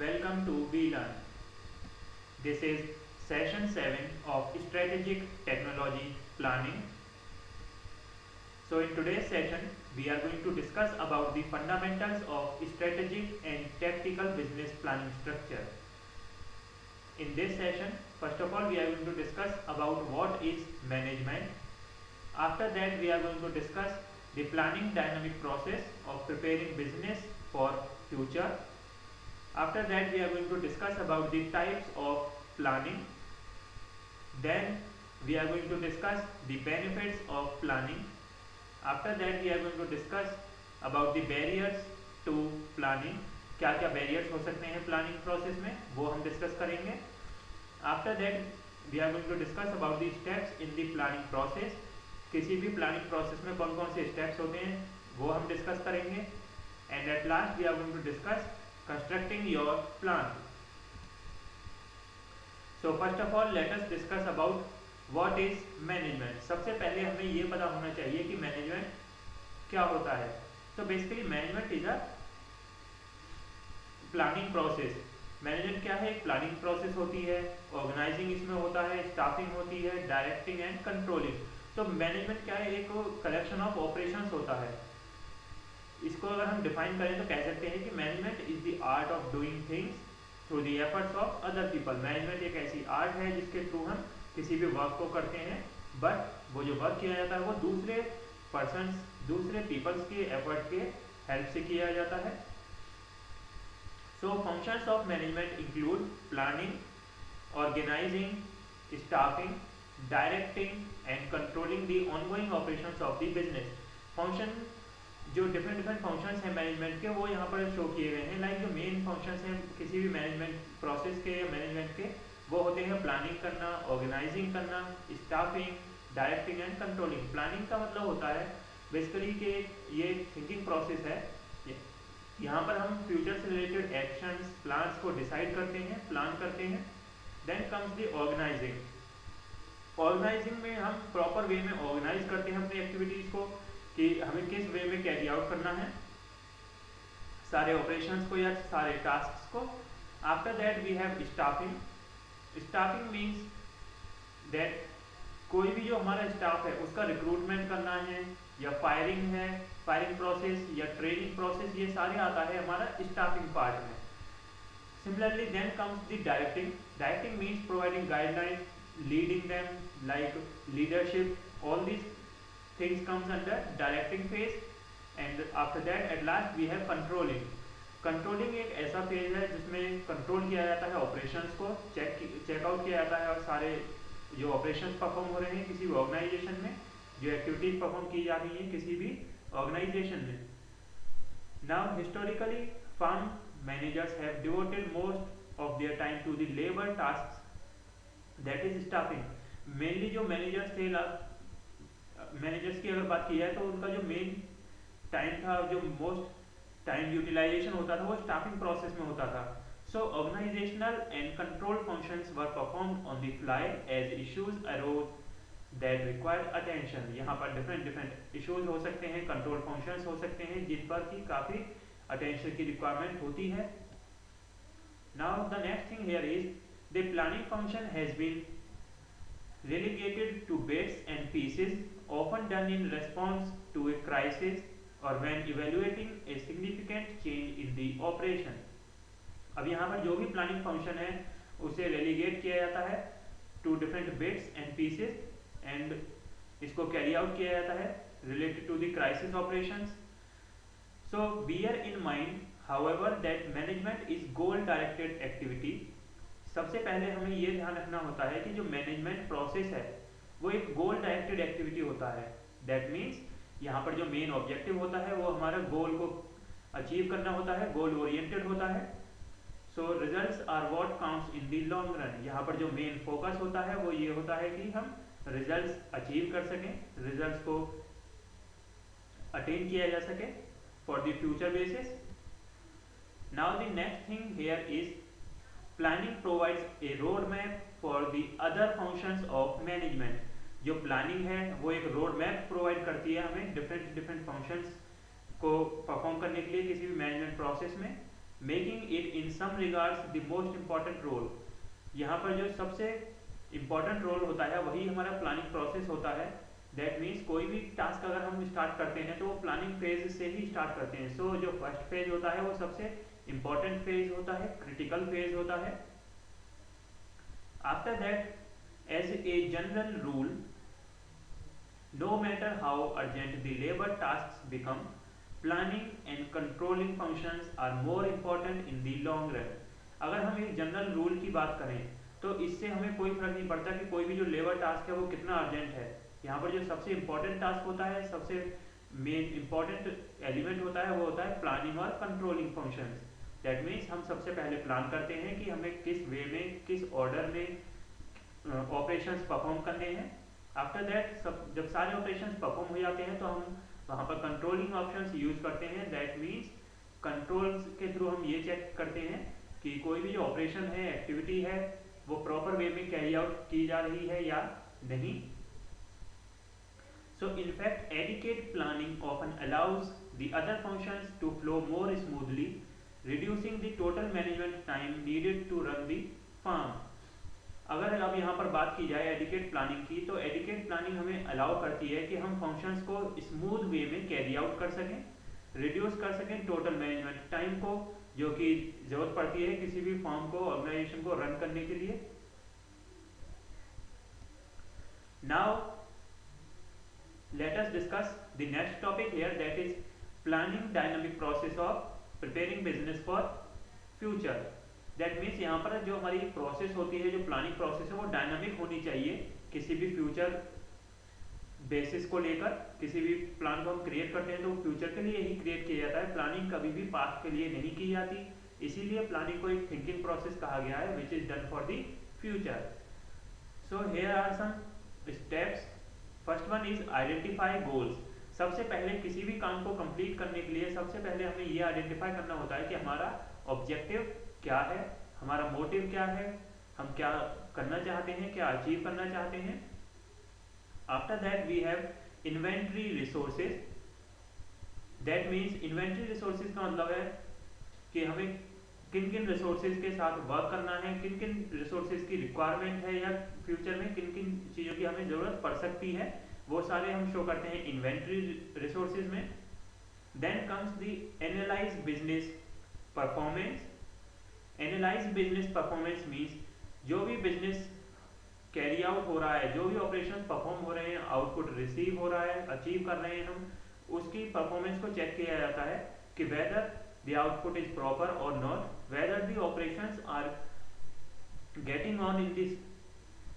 Welcome to VLearn. This is session 7 of Strategic Technology Planning. So in today's session, we are going to discuss about the fundamentals of strategic and tactical business planning structure. In this session, first of all, we are going to discuss about what is management. After that, we are going to discuss the planning dynamic process of preparing business for future. After that, we are going to discuss about the types of planning. Then we are going to discuss the benefits of planning. After that, we are going to discuss about the barriers to planning. क्या क्या barriers हो सकते हैं planning process में, वो हम discuss करेंगे. After that, we are going to discuss about the steps in the planning process. किसी भी planning process में कौन कौन से steps होते हैं वो हम discuss करेंगे. And at last, we are going to discuss constructing your plan. So first of all, let us discuss about what is management. सबसे पहले हमें ये पता होना चाहिए कि management क्या होता है. So basically management is a planning process. Management क्या है? एक प्लानिंग प्रोसेस होती है, ऑर्गेनाइजिंग इसमें होता है, स्टाफिंग होती है, डायरेक्टिंग एंड कंट्रोलिंग. तो मैनेजमेंट क्या है? एक कलेक्शन ऑफ ऑपरेशंस होता है. इसको अगर हम डिफाइन करें तो कह सकते हैं कि management is the art of doing things through the efforts of other people. Management एक ऐसी आर्ट है जिसके थ्रू हम किसी भी वर्क को करते हैं, बट वो जो वर्क किया जाता है वो दूसरे पर्सन्स, दूसरे पीपल्स के एफर्ट के हेल्प से किया जाता है. So functions of management include planning, organizing, staffing, directing and controlling the ongoing operations of the business. Function जो डिफरेंट फंक्शंस हैं मैनेजमेंट के वो यहाँ पर शो किए गए हैं. लाइक जो मेन फंक्शंस हैं किसी भी मैनेजमेंट प्रोसेस के या मैनेजमेंट के वो होते हैं प्लानिंग करना, ऑर्गेनाइजिंग करना, staffing, directing and controlling. Planning का मतलब होता है बेसिकली कि ये थिंकिंग प्रोसेस है. यहाँ पर हम फ्यूचर से रिलेटेड एक्शंस, प्लान्स को डिसाइड करते हैं, प्लान करते हैं. Then comes the organising. Organising में हम प्रॉपर वे में ऑर्गेनाइज करते हैं अपनी एक्टिविटीज़ को कि हमें किस वे में कैरी आउट करना है सारे ऑपरेशंस को या सारे टास्क्स को. After that we have staffing. Staffing means that कोई भी जो हमारा स्टाफ है उसका रिक्रूटमेंट करना है या फायरिंग है, फायरिंग प्रोसेस या ट्रेनिंग प्रोसेस, ये सारे आता है हमारा स्टाफिंग पार्ट में. Similarly then comes the directing. Directing means providing guidelines, leading them like leadership. All this things comes under directing phase. And after that at last we have controlling. Controlling एक ऐसा phase है जिसमें control किया जाता है operations को, check out किया जाता है और सारे जो ऑपरेशंस परफॉर्म हो रहे हैं किसी भी ऑर्गेनाइजेशन में, जो एक्टिविटीज परफॉर्म की जा रही हैं किसी भी ऑर्गेनाइजेशन में. Now historically firm managers have devoted most of their time to the labour task, that is staffing. Mainly जो मैनेजर्स थे, मैनेजर्स की अगर बात की जाए तो उनका जो मेन टाइम था, जो मोस्ट टाइम यूटिलाइजेशन होता था वो स्टाफिंग प्रोसेस में होता था. So organisational and control functions were performed on the fly as issues arose that required attention. यहाँ पर डिफरेंट इश्यूज हो सकते हैं, कंट्रोल फंक्शंस हो सकते हैं जिन पर की काफ़ी अटेंशन की रिक्वायरमेंट होती है. Now the next thing here is the planning function has been relegated to bits and pieces, often done in response to a crisis or when evaluating a significant change in the operation. अब यहाँ पर जो भी planning function है उसे relegate किया जाता है to different bits and pieces and इसको कैरी आउट किया जाता है related to the crisis operations. So bear in mind however that management is goal directed activity. सबसे पहले हमें ये ध्यान रखना होता है कि जो मैनेजमेंट प्रोसेस है वो एक गोल डायरेक्टेड एक्टिविटी होता है. दैट मीन्स यहाँ पर जो मेन ऑब्जेक्टिव होता है वो हमारा गोल को अचीव करना होता है, गोल ओरिएंटेड होता है. So results are what counts in the long run. यहाँ पर जो मेन फोकस होता है वो ये होता है कि हम रिजल्ट्स अचीव कर सकें, रिजल्ट्स को अटेन किया जा सके for the future basis. Now the next thing here is planning provides a road map for the other functions of management. जो प्लानिंग है वो एक रोड मैप प्रोवाइड करती है हमें डिफरेंट फंक्शंस को परफॉर्म करने के लिए किसी भी मैनेजमेंट प्रोसेस में. Making it in some regards the most important role. यहाँ पर जो सबसे इम्पॉर्टेंट रोल होता है वही हमारा प्लानिंग प्रोसेस होता है। दैट मीन्स कोई भी टास्क अगर हम स्टार्ट करते हैं तो वो प्लानिंग फेज से ही स्टार्ट करते हैं। सो जो फर्स्ट फेज होता है वो सबसे इम्पॉर्टेंट फेज होता है, क्रिटिकल फेज होता है। After that as a general rule, no matter how urgent the labor tasks become, planning and controlling functions are more important in the long run। अगर हम एक जनरल रूल की बात करें तो इससे हमें कोई फर्क नहीं पड़ता कि कोई भी जो लेबर टास्क है वो कितना अर्जेंट है। यहाँ पर जो सबसे इम्पोर्टेंट टास्क होता है, सबसे मेन इम्पोर्टेंट एलिमेंट होता है वो होता है प्लानिंग और कंट्रोलिंग फंक्शंस। दैट मीन्स हम सबसे पहले प्लान करते हैं कि हमें किस वे में, किस ऑर्डर में ऑपरेशंस परफॉर्म करने हैं। आफ्टर दैट सब जब सारे ऑपरेशंस परफॉर्म हो जाते हैं तो हम वहाँ पर कंट्रोलिंग ऑप्शंस यूज करते हैं। दैट मीन्स कंट्रोल्स के थ्रू हम ये चेक करते हैं कि कोई भी जो ऑपरेशन है, एक्टिविटी है, वो प्रॉपर वे में कैरी आउट की जा रही है या नहीं। So in fact adequate planning often allows the other functions to flow more smoothly, reducing the total management time needed to run the farm. अगर अब यहाँ पर बात की जाए एडिकेट प्लानिंग की, तो एडिकेट प्लानिंग हमें अलाउ करती है कि हम फंक्शंस को स्मूथ वे में कैरी आउट कर सकें, रिड्यूस कर सकें टोटल मैनेजमेंट टाइम को, जो कि जरूरत पड़ती है किसी भी फॉर्म को, ऑर्गेनाइजेशन को रन करने के लिए। Now let us discuss the next topic here, that is planning dynamic process of preparing business for future. That means यहाँ पर जो हमारी प्रोसेस होती है, जो प्लानिंग प्रोसेस है, वो डायनामिक होनी चाहिए। किसी भी फ्यूचर बेसिस को लेकर किसी भी प्लान को हम क्रिएट करते हैं तो फ्यूचर के लिए ही क्रिएट किया जाता है। प्लानिंग कभी भी पास्ट के लिए नहीं की जाती, इसीलिए प्लानिंग को एक थिंकिंग प्रोसेस कहा गया है which is done for the future. So here are some steps. First one is identify goals. सबसे पहले किसी भी काम को कंप्लीट करने के लिए सबसे पहले हमें ये आइडेंटिफाई करना होता है कि हमारा ऑब्जेक्टिव क्या है, हमारा मोटिव क्या है, हम क्या करना चाहते हैं, क्या अचीव करना चाहते हैं। After that we have inventory resources. That means inventory resources का मतलब है कि हमें किन किन रिसोर्सेज के साथ वर्क करना है, किन किन रिसोर्सेज की रिक्वायरमेंट है या फ्यूचर में किन किन चीज़ों की हमें ज़रूरत पड़ सकती है, वो सारे हम शो करते हैं इन्वेंट्री रिसोर्सेज में। Then comes the analyze business performance. Analyze business performance means जो भी बिजनेस कैरी आउट हो रहा है, जो भी ऑपरेशन परफॉर्म हो रहे हैं, आउटपुट रिसीव हो रहा है, अचीव कर रहे हैं हम, उसकी परफॉर्मेंस को चेक किया जाता है कि whether the output is proper और not, whether the operations are getting on in this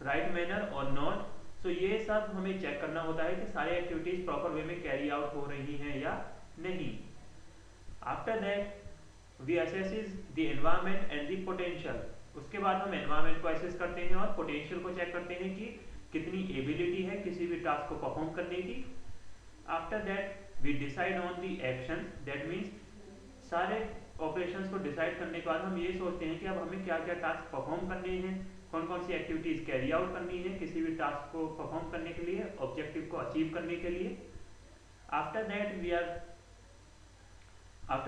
right manner और नॉट। सो ये सब हमें चेक करना होता है कि सारी एक्टिविटीज प्रॉपर वे में कैरी आउट हो रही हैं या नहीं। After that we assesses the environment and the potential. उसके बाद हम एनवायरनमेंट को असेस करते हैं और पोटेंशियल को चेक करते हैं कि कितनी एबिलिटी है किसी भी टास्क को परफॉर्म करने की। After that we decide on the actions. That means सारे ऑपरेशंस को डिसाइड करने के बाद हम ये सोचते हैं कि अब हमें क्या क्या टास्क परफॉर्म करने हैं, कौन कौन सी एक्टिविटीज कैरी आउट करनी है किसी भी टास्क को परफॉर्म करने के लिए, ऑब्जेक्टिव को अचीव करने के लिए। After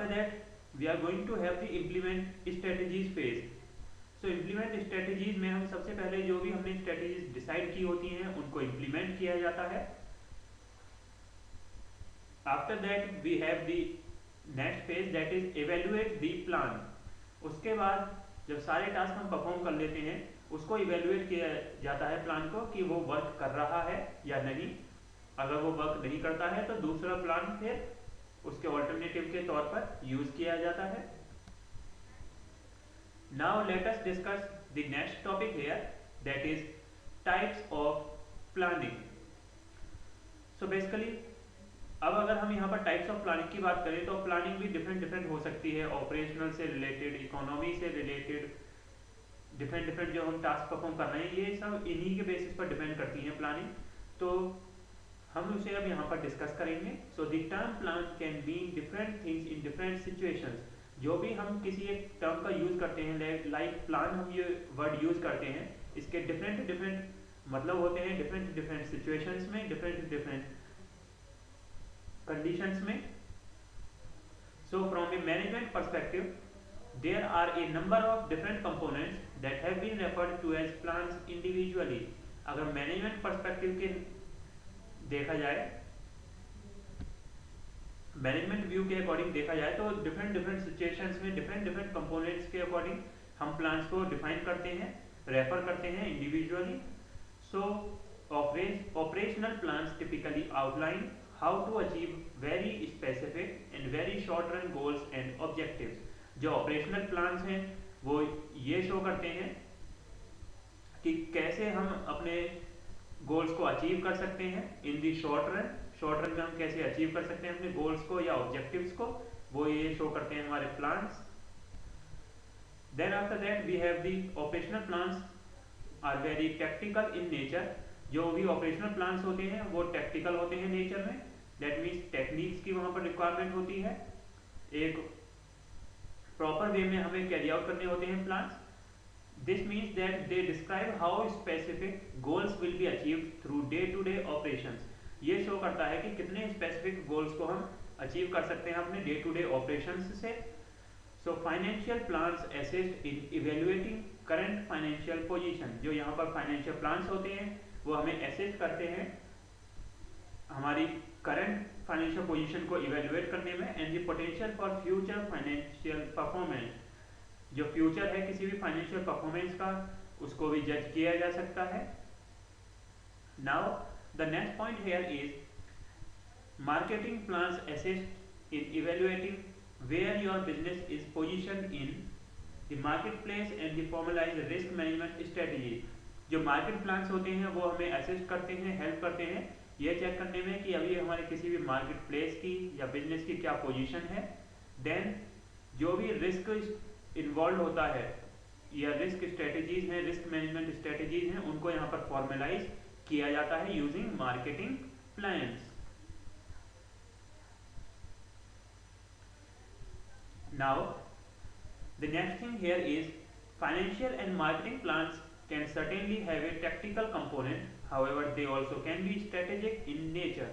that we are going to have the implement strategies phase। so implement strategies में हम सबसे पहले जो भी हमने strategies डिसाइड की होती हैं उनको implement किया जाता है। after that we have the next phase that is evaluate the plan। उसके बाद जब सारे टास्क हम परफॉर्म कर लेते हैं उसको इवेल्युएट किया जाता है प्लान को कि वो वर्क कर रहा है या नहीं। अगर वो वर्क नहीं करता है तो दूसरा प्लान फिर उसके ऑल्टरनेटिव के तौर पर यूज किया जाता है। Now let us discuss the next topic here, that is types of planning. So basically अब अगर हम यहाँ पर टाइप्स ऑफ प्लानिंग की बात करें तो प्लानिंग भी डिफरेंट हो सकती है, ऑपरेशनल से रिलेटेड, इकोनॉमी से रिलेटेड, डिफरेंट जो हम टास्क परफॉर्म कर रहे हैं ये सब इन्हीं के बेसिस पर डिपेंड करती है प्लानिंग। तो हम उसे अब यहाँ पर डिस्कस करेंगे। So the term plan can mean different things in different situations. जो भी हम किसी एक टर्म का यूज करते हैं, लाइक प्लान हम ये वर्ड यूज करते हैं, इसके डिफरेंट मतलब होते हैं डिफरेंट सिचुएशंस में, डिफरेंट कंडीशंस में। So from A management perspective There are a number of different components that have been referred to as plans individually. अगर मैनेजमेंट पर्सपेक्टिव के देखा जाए, मैनेजमेंट व्यू के अकॉर्डिंग देखा जाए, तो डिफरेंट डिफरेंट सिचुएशंस में डिफरेंट डिफरेंट कंपोनेंट्स के अकॉर्डिंग हम प्लान्स को डिफाइन करते हैं, रेफर करते हैं individually. So operational plans typically outline how to achieve very specific and very short run goals and objectives. जो ऑपरेशनल प्लान्स हैं वो ये शो करते हैं कि कैसे हम अपने गोल्स को अचीव कर सकते हैं in the short run. Short run में हम कैसे अचीव कर सकते हैं अपने गोल्स को या ऑब्जेक्टिव्स को, वो ये शो करते हैं हमारे plans. Then after that we have the operational plans are very tactical in nature. जो भी ऑपरेशनल प्लान्स होते हैं वो टेक्टिकल होते हैं नेचर में. दैट मीन्स टेक्निक्स की वहां पर रिक्वायरमेंट होती है, एक प्रॉपर वे में हमें कैरी आउट करने होते हैं plans. This means that they describe how specific goals will be achieved through day-to-day operations. ये शो करता है कि कितने स्पेसिफिक गोल्स को हम अचीव कर सकते हैं अपने डे टू डे ऑपरेशंस से. So financial plans assist in evaluating current financial position. जो यहाँ पर फाइनेंशियल प्लान्स होते हैं वो हमें असिस्ट करते हैं हमारी करंट फाइनेंशियल पोजीशन को इवेल्युएट करने में, and the potential for future financial performance. जो फ्यूचर है किसी भी फाइनेंशियल परफॉर्मेंस का उसको भी जज किया जा सकता है. Now the next point here is marketing plans assist in evaluating where your business is positioned in the market place and the formalised risk management strategy. जो मार्केट प्लान्स होते हैं वो हमें असिस्ट करते हैं, हेल्प करते हैं ये चेक करने में कि अभी हमारे किसी भी मार्केट प्लेस की या बिजनेस की क्या पोजीशन है. देन जो भी रिस्क इन्वॉल्व होता है या रिस्क स्ट्रेटेजीज हैं, रिस्क मैनेजमेंट स्ट्रेटेजीज हैं, उनको यहाँ पर फॉर्मलाइज किया जाता है using marketing plans. Now the next thing here is financial and marketing plans can certainly have a tactical component, however they also can be strategic in nature.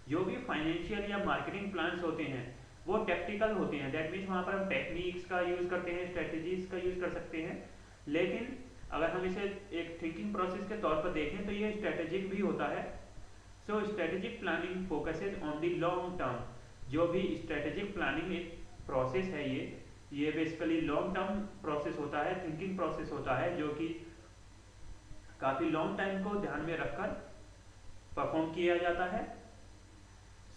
जो भी financial या मार्केटिंग प्लान्स होते हैं वो tactical होते हैं. That means वहाँ पर हम टेक्निक्स का यूज करते हैं, स्ट्रेटेजीज का यूज कर सकते हैं. लेकिन अगर हम इसे एक थिंकिंग प्रोसेस के तौर पर देखें तो ये स्ट्रेटेजिक भी होता है. So strategic planning focuses on the long term. जो भी स्ट्रेटेजिक प्लानिंग एक प्रोसेस है ये बेसिकली लॉन्ग टर्म प्रोसेस होता है, थिंकिंग प्रोसेस होता है जो कि काफी लॉन्ग टाइम को ध्यान में रखकर परफॉर्म किया जाता है.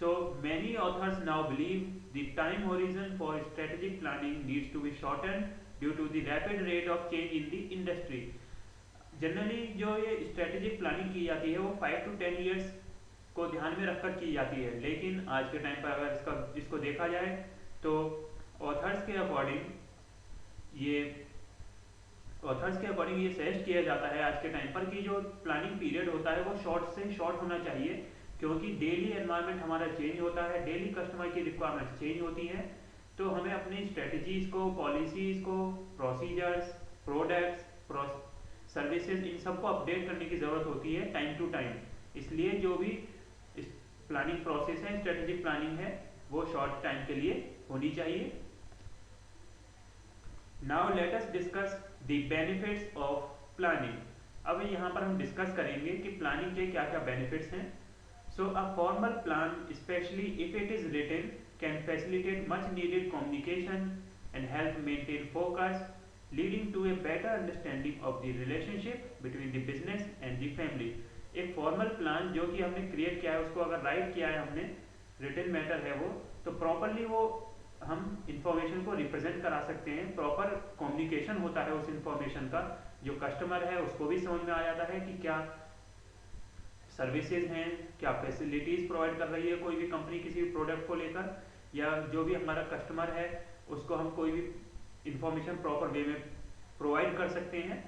So many authors now believe the time horizon for strategic planning needs to be shortened due to the rapid rate of change in the industry. Generally जो ये स्ट्रेटेजिक प्लानिंग की जाती है वो 5 to 10 ईयर्स को ध्यान में रखकर की जाती है. लेकिन आज के टाइम पर अगर इसको देखा जाए तो ऑथर्स के अकॉर्डिंग ये सजेस्ट किया जाता है आज के टाइम पर कि जो प्लानिंग पीरियड होता है वो शॉर्ट से शॉर्ट होना चाहिए, क्योंकि डेली एनवायरनमेंट हमारा चेंज होता है, डेली कस्टमर की रिक्वायरमेंट्स चेंज होती हैं. तो हमें अपनी स्ट्रेटजीज को, पॉलिसीज को, प्रोसीजर्स, प्रोडक्ट्स, सर्विसेज, इन सबको अपडेट करने की जरूरत होती है टाइम टू टाइम. इसलिए जो भी प्लानिंग प्रोसेस है, स्ट्रेटेजिक प्लानिंग है, वो शॉर्ट टाइम के लिए होनी चाहिए. Now let us discuss the benefits of planning. अब यहाँ पर हम डिस्कस करेंगे कि प्लानिंग के क्या क्या बेनिफिट्स हैं. So a formal plan, specially if it is written, can facilitate much needed communication and help maintain focus, leading to a better understanding of the relationship between the business and the family. एक formal plan जो कि हमने create किया है, उसको अगर right किया है हमने, रिटन मैटर है वो, तो प्रॉपरली वो हम इंफॉर्मेशन को रिप्रेजेंट करा सकते हैं. प्रॉपर कम्युनिकेशन होता है उस इंफॉर्मेशन का, जो कस्टमर है उसको भी समझ में आ जाता है कि क्या सर्विसेज हैं, क्या फैसिलिटीज प्रोवाइड कर रही है कोई भी कंपनी किसी भी प्रोडक्ट को लेकर, या जो भी हमारा कस्टमर है उसको हम कोई भी इंफॉर्मेशन प्रॉपर वे में प्रोवाइड कर सकते हैं.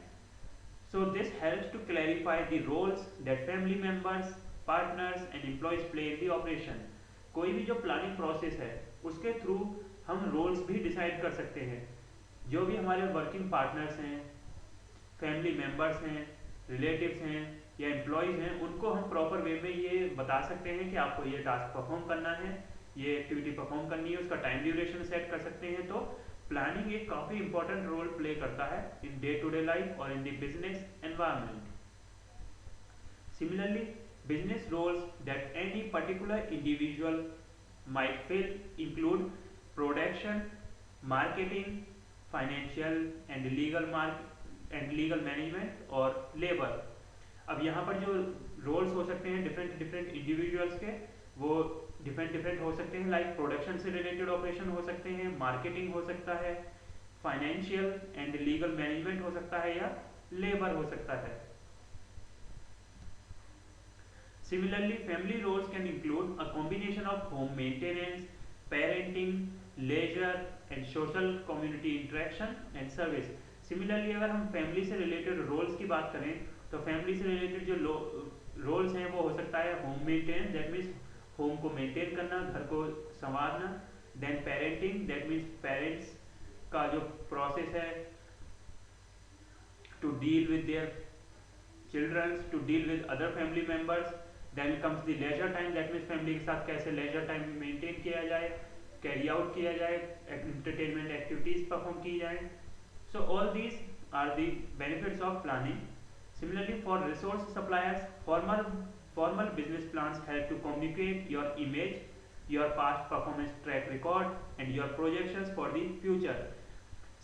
So this helps to clarify the roles that family members, partners and employees play in the operation. कोई भी जो प्लानिंग प्रोसेस है उसके थ्रू हम रोल्स भी डिसाइड कर सकते हैं. जो भी हमारे वर्किंग पार्टनर्स हैं, फैमिली मेंबर्स हैं, रिलेटिव्स हैं या एम्प्लॉयज हैं, उनको हम प्रॉपर वे में ये बता सकते हैं कि आपको ये टास्क परफॉर्म करना है, ये एक्टिविटी परफॉर्म करनी है, उसका टाइम ड्यूरेशन सेट कर सकते हैं. तो प्लानिंग एक काफ़ी इंपॉर्टेंट रोल प्ले करता है in day to day life और in the business environment. Similarly, business roles that any particular individual might fill include production, marketing, financial and legal management और labor. अब यहाँ पर जो रोल्स हो सकते हैं डिफरेंट डिफरेंट इंडिविजुअल्स के, वो डिफरेंट डिफरेंट हो सकते हैं. लाइक प्रोडक्शन से रिलेटेड ऑपरेशन हो सकते हैं, मार्केटिंग हो सकता है, फाइनेंशियल एंड लीगल मैनेजमेंट हो सकता है, या लेबर हो सकता है. Similarly, family roles can include a combination of home maintenance, parenting, leisure and social community interaction and service. Similarly, अगर हम फैमिली से रिलेटेड रोल्स की बात करें तो फैमिली से रिलेटेड जो रोल्स हैं वो हो सकता है home maintenance, that means home को मेंटेन करना, घर को संवारना. Then parenting, that means parents का जो प्रोसेस है to deal with their children, to deal with other family members. Then comes the leisure time, that means family के साथ कैसे लेजर टाइम मेंटेन किया जाए, कैरी आउट किया जाए, एंटरटेनमेंट एक्टिविटीज परफॉर्म की जाए. So all these are the benefits of planning. Similarly for resource suppliers, formal business plans help to communicate your image, your past performance track record and your projections for the future.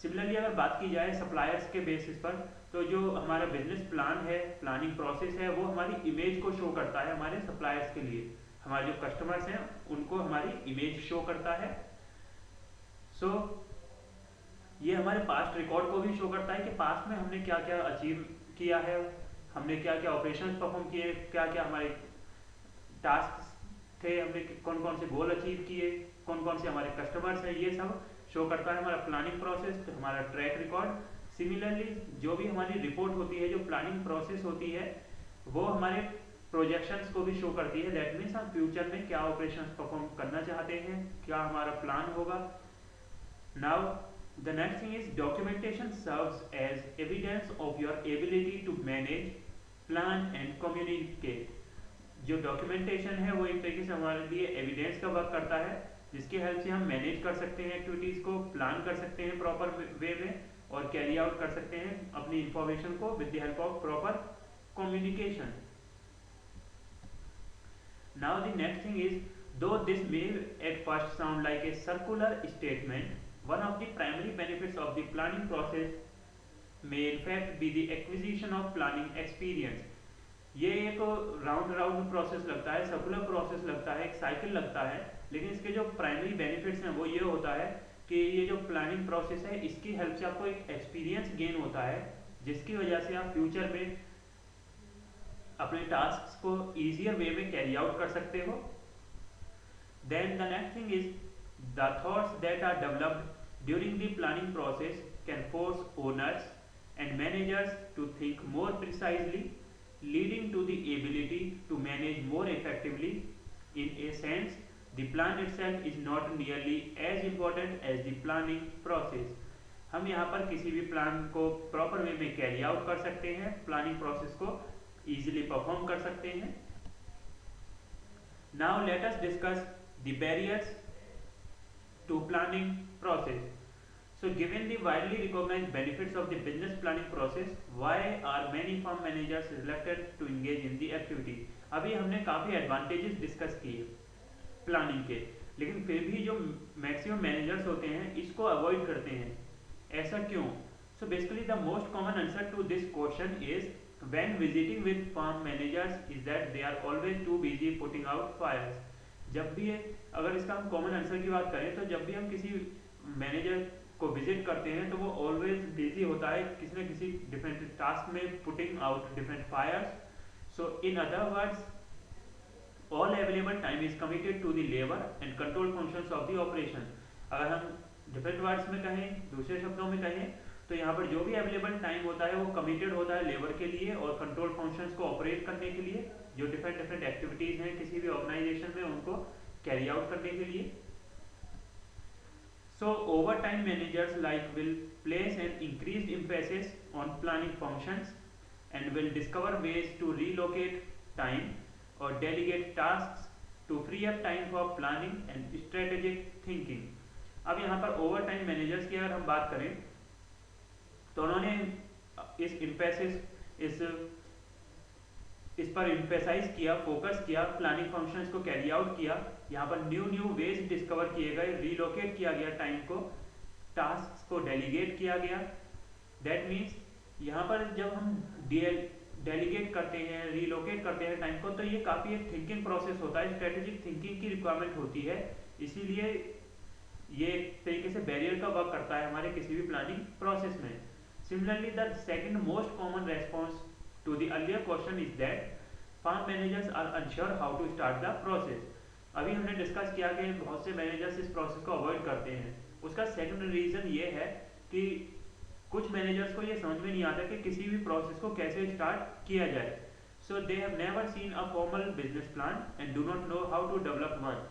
Similarly अगर बात की जाए suppliers के basis पर, तो जो हमारा business plan है, प्लानिंग प्रोसेस है, वो हमारी इमेज को शो करता है हमारे सप्लायर्स के लिए. हमारे जो कस्टमर्स हैं उनको हमारी इमेज शो करता है. सो ये हमारे पास्ट रिकॉर्ड को भी शो करता है कि पास्ट में हमने क्या क्या अचीव किया है, हमने क्या क्या ऑपरेशंस परफॉर्म किए, क्या क्या हमारे टास्क थे, हमने कौन कौन से गोल अचीव किए, कौन कौन से हमारे कस्टमर्स हैं, ये सब शो करता है हमारा प्लानिंग प्रोसेस, हमारा ट्रैक रिकॉर्ड. सिमिलरली जो भी हमारी रिपोर्ट होती है, जो प्लानिंग प्रोसेस होती है, वो हमारे प्रोजेक्शंस को भी शो करती है. दैट मीन्स हम फ्यूचर में क्या ऑपरेशंस परफॉर्म करना चाहते हैं, क्या हमारा प्लान होगा. Now the next thing is documentation serves as evidence of your ability to manage, plan and communicate. जो डॉक्यूमेंटेशन है वो एक तरीके से हमारे लिए एविडेंस का वर्क करता है, जिसकी हेल्प से हम मैनेज कर सकते हैं एक्टिविटीज को, प्लान कर सकते हैं प्रॉपर वे में और कैरी आउट कर सकते हैं अपनी इंफॉर्मेशन को with the help of proper communication. Now the next thing is, though this may at first sound like a circular statement, one of the primary benefits of the planning process may in fact be the acquisition of planning experience. ये एक round process लगता है, circular process लगता है, एक cycle लगता है, लेकिन इसके जो प्राइमरी बेनिफिट्स हैं वो ये होता है कि ये जो प्लानिंग प्रोसेस है इसकी हेल्प से आपको एक एक्सपीरियंस गेन होता है, जिसकी वजह से आप फ्यूचर में अपने टास्क को ईजियर वे में कैरी आउट कर सकते हो. Then the next thing is the thoughts that are developed during the planning process can force owners and managers to think more precisely, leading to the ability to manage more effectively. In a sense, the plan itself is not nearly as important as the planning process. हम यहाँ पर किसी भी plan को proper way में carry out कर सकते हैं, प्लानिंग प्रोसेस को इजीली परफॉर्म कर सकते हैं. Now let us discuss the barriers to planning process. So given the widely recognized benefits of the business planning process, why are many firm managers reluctant to engage in the activity? अभी हमने काफ़ी advantages discuss किए planning के, लेकिन फिर भी जो maximum managers होते हैं इसको अवॉइड करते हैं. ऐसा क्यों? So basically the most common answer to this question is when visiting with firm managers is that they are always too busy putting out fires. जब भी अगर इसका हम कॉमन आंसर की बात करें तो जब भी हम किसी मैनेजर को विजिट करते हैं तो वो ऑलवेज बिजी होता है किसी न किसी डिफरेंट टास्क में, putting out different fires. So in other words, all available time is committed to the labour and control functions of the operation. अगर हम डिफरेंट वर्ड्स में कहें, दूसरे शब्दों में कहें, तो यहाँ पर जो भी अवेलेबल टाइम होता है वो कमिटेड होता है लेबर के लिए और कंट्रोल फंक्शंस को ऑपरेट करने के लिए, जो डिफरेंट डिफरेंट एक्टिविटीज हैं किसी भी ऑर्गेनाइजेशन में उनको कैरी आउट करने के लिए. So over time managers will place an increased emphasis on planning functions and will discover ways to relocate time or delegate tasks to free up time for planning and strategic thinking. अब यहाँ पर over time managers की अगर हम बात करें तो उन्होंने इस पर इम्फेसाइज किया, फोकस किया, प्लानिंग फंक्शंस को कैरी आउट किया। यहाँ पर न्यू वेज डिस्कवर किए गए, रिलोकेट किया गया टाइम को, टास्क को डेलीगेट किया गया। दैट मीन्स यहाँ पर जब हम डेलीगेट करते हैं, रिलोकेट करते हैं टाइम को, तो ये काफ़ी एक थिंकिंग प्रोसेस होता है, स्ट्रेटेजिक थिंकिंग की रिक्वायरमेंट होती है। इसीलिए ये एक तरीके से बैरियर का वर्क करता है हमारे किसी भी प्लानिंग प्रोसेस में। Similarly the second most common response to the earlier question is that farm managers are unsure how to start the process। अभी हमने डिस्कस किया कि बहुत से मैनेजर्स इस प्रोसेस को अवॉइड करते हैं। उसका सेकंड रीजन ये है कि कुछ मैनेजर्स को ये समझ में नहीं आता कि किसी भी प्रोसेस को कैसे स्टार्ट किया जाए। So they have never seen a formal business plan and do not know how to develop one.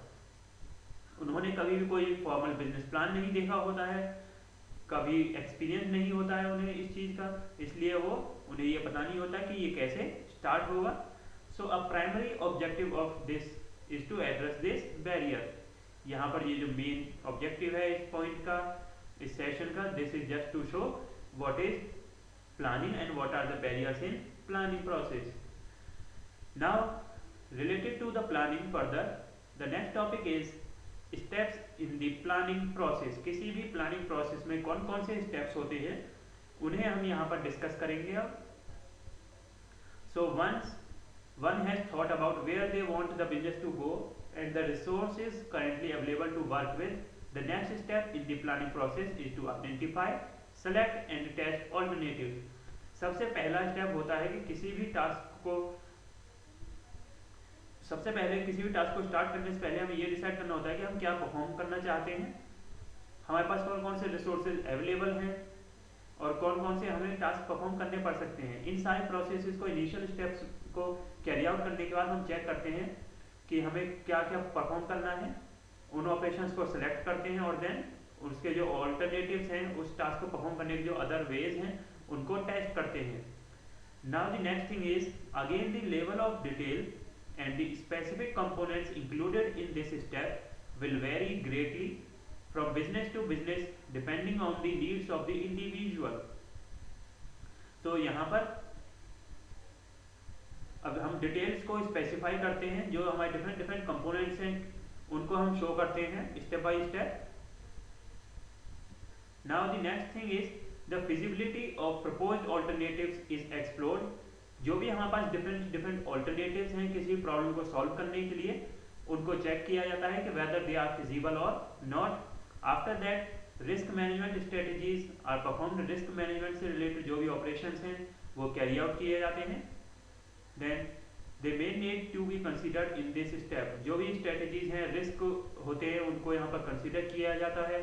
उन्होंने कभी भी कोई फॉर्मल बिजनेस प्लान नहीं देखा होता है, कभी एक्सपीरियंस नहीं होता है उन्हें इस चीज़ का, इसलिए उन्हें ये पता नहीं होता कि ये कैसे स्टार्ट होगा। So a primary objective of this is to address this barrier. यहाँ पर ये जो मेन ऑब्जेक्टिव है इस पॉइंट का, इस सेशन का, this is just to show what is planning and what are the barriers in planning process. Now related to the planning further, the next topic is steps in the planning process. किसी भी planning process में कौन कौन से steps होते हैं उन्हें हम यहाँ पर डिस्कस करेंगे अब। So once one has thought about where they want the business to go and the resources currently available to work with, the next step in the planning process is to identify, select and test alternatives. सबसे पहला step होता है कि किसी भी task को start करने से पहले हमें ये डिसाइड करना होता है कि हम क्या परफॉर्म करना चाहते हैं, हमारे पास कौन कौन से रिसोर्सेज अवेलेबल हैं और कौन कौन से हमें टास्क परफॉर्म करने पड़ सकते हैं। इन सारे प्रोसेसेस को, इनिशियल स्टेप्स को कैरी आउट करने के बाद हम चेक करते हैं कि हमें क्या क्या परफॉर्म करना है, उन ऑपरेशंस को सिलेक्ट करते हैं और देन उसके जो ऑल्टरनेटिव्स हैं, उस टास्क को परफॉर्म करने के जो अदर वेज हैं उनको टेस्ट करते हैं। Now the next thing is again the level of detail and the specific components included in this step will vary greatly from business to business depending on the needs of the individual। तो यहाँ पर अब हम details को specify करते हैं, जो हमारे डिफरेंट कंपोनेंट्स हैं उनको हम शो करते हैं step by step. Now the next thing is the feasibility of proposed alternatives is explored. जो भी हमारे पास डिफरेंट ऑल्टरनेटिव्स हैं किसी प्रॉब्लम को सॉल्व करने के लिए, उनको चेक किया जाता है कि whether they are feasible or not. After that risk management strategies are performed. Risk management से रिलेटेड जो भी ऑपरेशंस हैं वो कैरी आउट किए जाते हैं। Then they may need to be considered in this step. जो भी स्ट्रेटजीज हैं, रिस्क होते हैं, उनको यहाँ पर कंसिडर किया जाता है।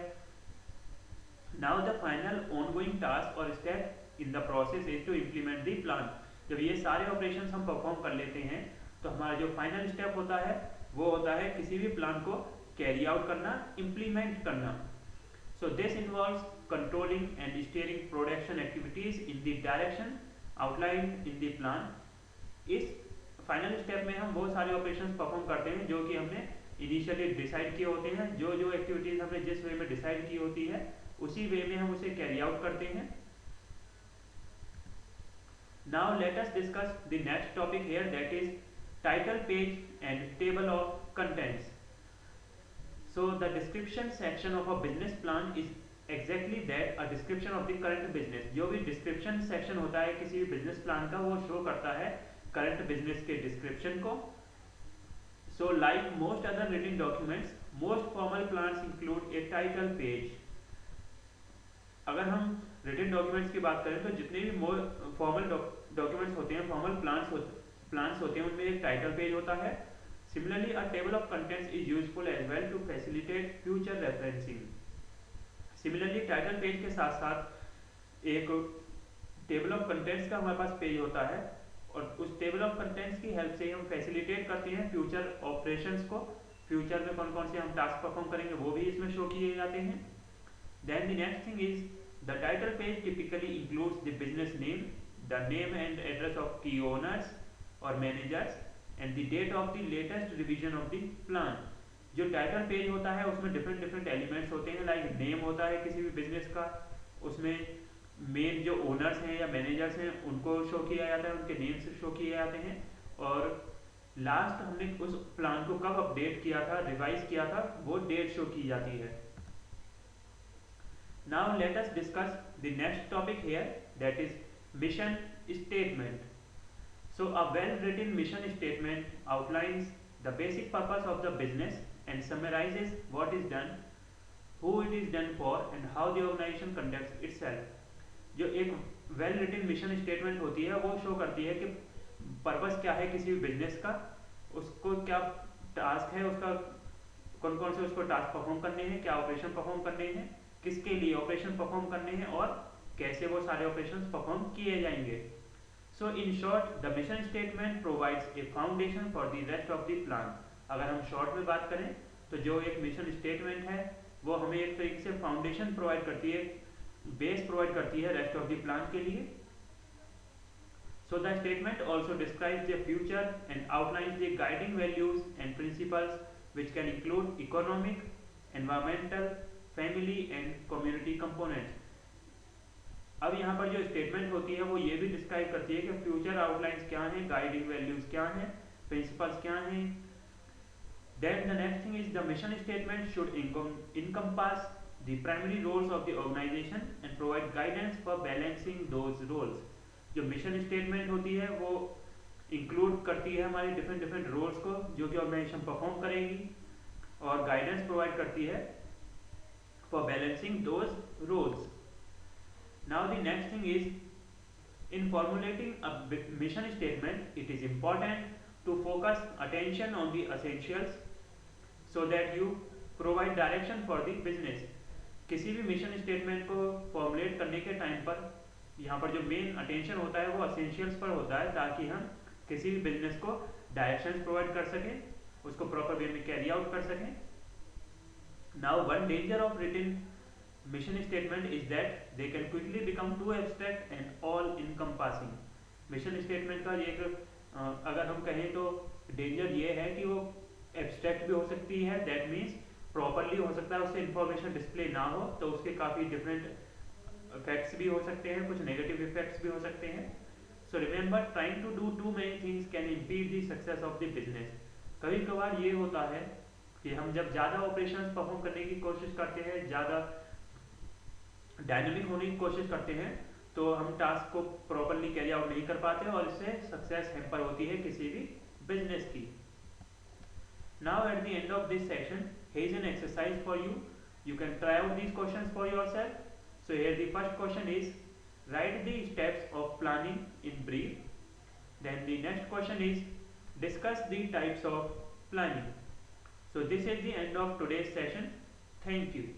Now the final ongoing task और step in the process is to implement the plan. जब ये सारे ऑपरेशंस हम परफॉर्म कर लेते हैं तो हमारा जो फाइनल स्टेप होता है वो होता है किसी भी प्लान को कैरी आउट करना, इम्प्लीमेंट करना। So this involves controlling and steering production activities in the direction outlined in the plan. इस फाइनल स्टेप में हम बहुत सारे ऑपरेशंस परफॉर्म करते हैं जो कि हमने इनिशियली डिसाइड किए होते हैं। जो एक्टिविटीज हमने जिस वे में डिसाइड की होती है उसी वे में हम उसे कैरी आउट करते हैं। Now let us discuss the next topic here, that is title page and table of contents. So the description section of a business plan is exactly that, a description of the current business। जो भी description section होता है किसी भी business plan का, वो show करता है current business के description को। So like most other written documents, most formal plans include a title page। अगर हम रिटन डॉक्यूमेंट्स की बात करें तो जितने भी फॉर्मल डॉक्यूमेंट्स होते हैं, फॉर्मल प्लान्स होते हैं, उनमें एक टाइटल पेज होता है। Similarly a table of contents is useful as well to facilitate future referencing. Similarly title page के साथ साथ एक टेबल ऑफ कंटेंट्स का हमारे पास पेज होता है और उस टेबल ऑफ कंटेंट्स की हेल्प से हम फैसिलिटेट करते हैं फ्यूचर ऑपरेशंस को। फ्यूचर में कौन कौन से हम टास्क परफॉर्म करेंगे वो भी इसमें शो किए जाते हैं। Then the next thing is the title page typically includes the business name, the name and address of key owners or managers, and the date of the latest revision of the plan। जो title page होता है उसमें different different elements होते हैं, like name होता है किसी भी बिजनेस का, उसमें मेन जो ओनर्स हैं या मैनेजर्स हैं उनको शो किया जाता है, उनके नेम्स शो किए जाते हैं, और लास्ट हमने उस प्लान को कब अपडेट किया था, रिवाइज किया था, वो डेट शो की जाती है। Now let us discuss the next topic here, that is mission statement. So a well-written mission statement outlines the basic purpose of the business and summarizes what is done, who it is done for, and how the organization conducts itself. जो एक well written mission statement होती है वो show करती है कि purpose क्या है किसी भी बिजनेस का, उसको क्या टास्क है, उसका कौन कौन से उसको टास्क परफॉर्म करने हैं, क्या ऑपरेशन परफॉर्म करने हैं, किसके लिए ऑपरेशन परफॉर्म करने हैं, और कैसे वो सारे ऑपरेशन परफॉर्म किए जाएंगे. So in short, the mission statement provides a foundation for the rest of the plan. अगर हम शॉर्ट में बात करें तो जो एक मिशन स्टेटमेंट है वो हमें एक तरीके से फाउंडेशन प्रोवाइड करती है, बेस प्रोवाइड करती है रेस्ट ऑफ द प्लान के लिए. So the statement also describes the future and outlines the guiding values and principles which can include economic, environmental, family and community components. अब यहाँ पर जो स्टेटमेंट होती है वो ये भी डिस्क्राइब करती है कि फ्यूचर आउटलाइंस क्या हैं, गाइडिंग वैल्यूज क्या हैं, प्रिंसिपल्स क्या हैं. Then the next thing is the mission statement should encompass the primary roles of the organisation and provide guidance for balancing those roles. जो मिशन स्टेटमेंट होती है वो इंक्लूड करती है हमारे डिफरेंट डिफरेंट रोल्स को जो कि ऑर्गेनाइजेशन परफॉर्म करेगी, और गाइडेंस प्रोवाइड करती है for balancing those roles. Now the next thing is, in formulating a mission statement, it is important to focus attention on the essentials so that you provide direction for the business. किसी भी mission statement को formulate करने के time पर यहाँ पर जो main attention होता है वो असेंशियल्स पर होता है, ताकि हम किसी भी बिजनेस को डायरेक्शंस प्रोवाइड कर सकें, उसको प्रॉपर वे में कैरी आउट कर सकें. Now one danger of written mission statement is that they can quickly become too abstract and all encompassing. Mission statement का एक अगर हम कहें तो डेंजर ये है कि वो एब्स्ट्रैक्ट भी हो सकती है, दैट मीन्स प्रॉपरली हो सकता है उससे इंफॉर्मेशन डिस्प्ले ना हो, तो उसके काफ़ी डिफरेंट इफेक्ट्स भी हो सकते हैं, कुछ नेगेटिव इफेक्ट्स भी हो सकते हैं. So remember, trying to do too many things can impede the success of the business. कभी कभार ये होता है कि हम जब ज़्यादा ऑपरेशंस परफॉर्म करने की कोशिश करते हैं, ज़्यादा डायनेमिक होने की कोशिश करते हैं, तो हम टास्क को प्रॉपरली कैरी आउट नहीं कर पाते और इससे सक्सेस हैम्पर होती है किसी भी बिजनेस की. Now at the end of this session, here is an exercise for you. You can try out these questions for yourself. So here the first question is, write the steps of planning in brief. Then the next question is, discuss the types of planning. So this is the end of today's session. Thank you.